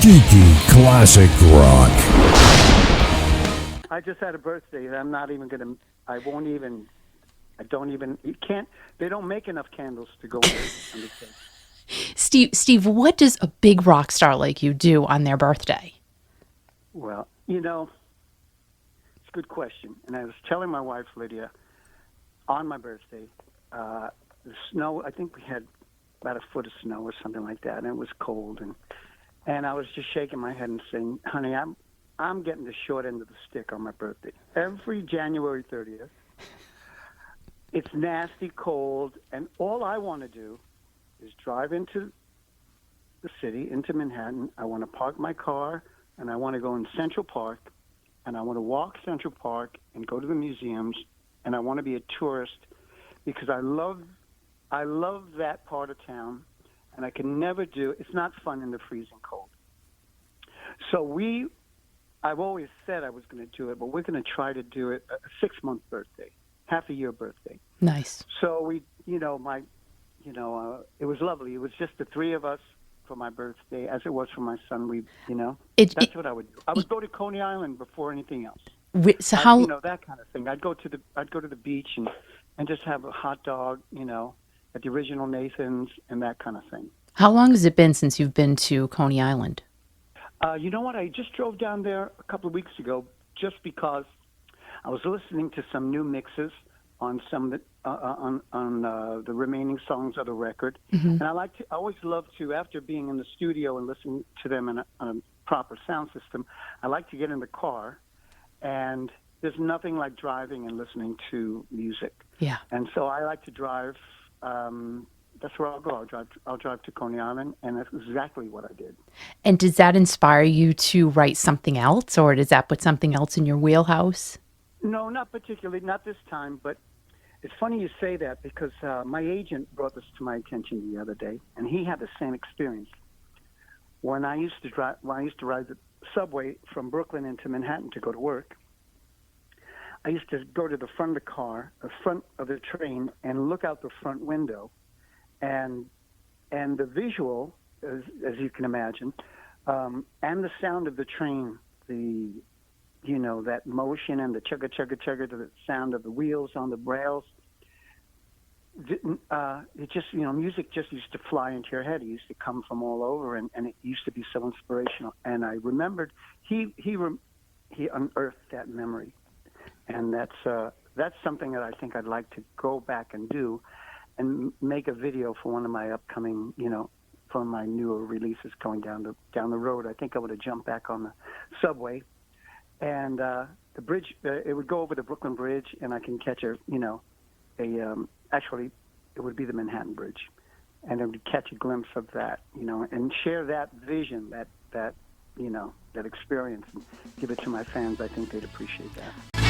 Kiki Classic Rock. I just had a birthday. I'm not even going to, I won't even, I don't even, you can't, they don't make enough candles to go on the cake. Steve, what does a big rock star like you do on their birthday? Well, it's a good question. And I was telling my wife, Lydia, on my birthday, the snow, I think we had about a foot of snow or something like that, and it was cold. And I was just shaking my head and saying, honey, I'm getting the short end of the stick on my birthday. Every January 30th, it's nasty cold, and all I want to do is drive into the city, into Manhattan. I want to park my car, and I want to go in Central Park, and I want to walk Central Park and go to the museums, and I want to be a tourist because I love that part of town, and I can never do. It's not fun in the freezing cold. So I've always said I was going to do it, but we're going to try to do it a 6-month birthday, half a year birthday. Nice. So it was lovely. It was just the three of us for my birthday, as it was for my son. That's what I would do. I would go to Coney Island before anything else. So how that kind of thing. I'd go to the beach and just have a hot dog, at the original Nathan's and that kind of thing. How long has it been since you've been to Coney Island? You know what? I just drove down there a couple of weeks ago just because I was listening to some new mixes on some of the remaining songs of the record, and I always love to, after being in the studio and listening to them on a proper sound system, I like to get in the car, and there's nothing like driving and listening to music. Yeah. And so I like to drive. That's where I'll go. I'll drive to Coney Island, and that's exactly what I did. And does that inspire you to write something else, or does that put something else in your wheelhouse? No, not particularly, not this time. But it's funny you say that because my agent brought this to my attention the other day, and he had the same experience. When I used to ride the subway from Brooklyn into Manhattan to go to work, I used to go to the front of the front of the train, and look out the front window, and the visual, as you can imagine, and the sound of the train, that motion and the chugga chugga chugga to the sound of the wheels on the rails. It just, music just used to fly into your head. It used to come from all over, and it used to be so inspirational. And I remembered he unearthed that memory. And that's something that I think I'd like to go back and do, and make a video for one of my upcoming, for my newer releases going down the road. I think I would have jumped back on the subway, and the bridge. It would go over the Brooklyn Bridge, and I can catch actually, it would be the Manhattan Bridge, and I would catch a glimpse of that, and share that vision, that experience, and give it to my fans. I think they'd appreciate that.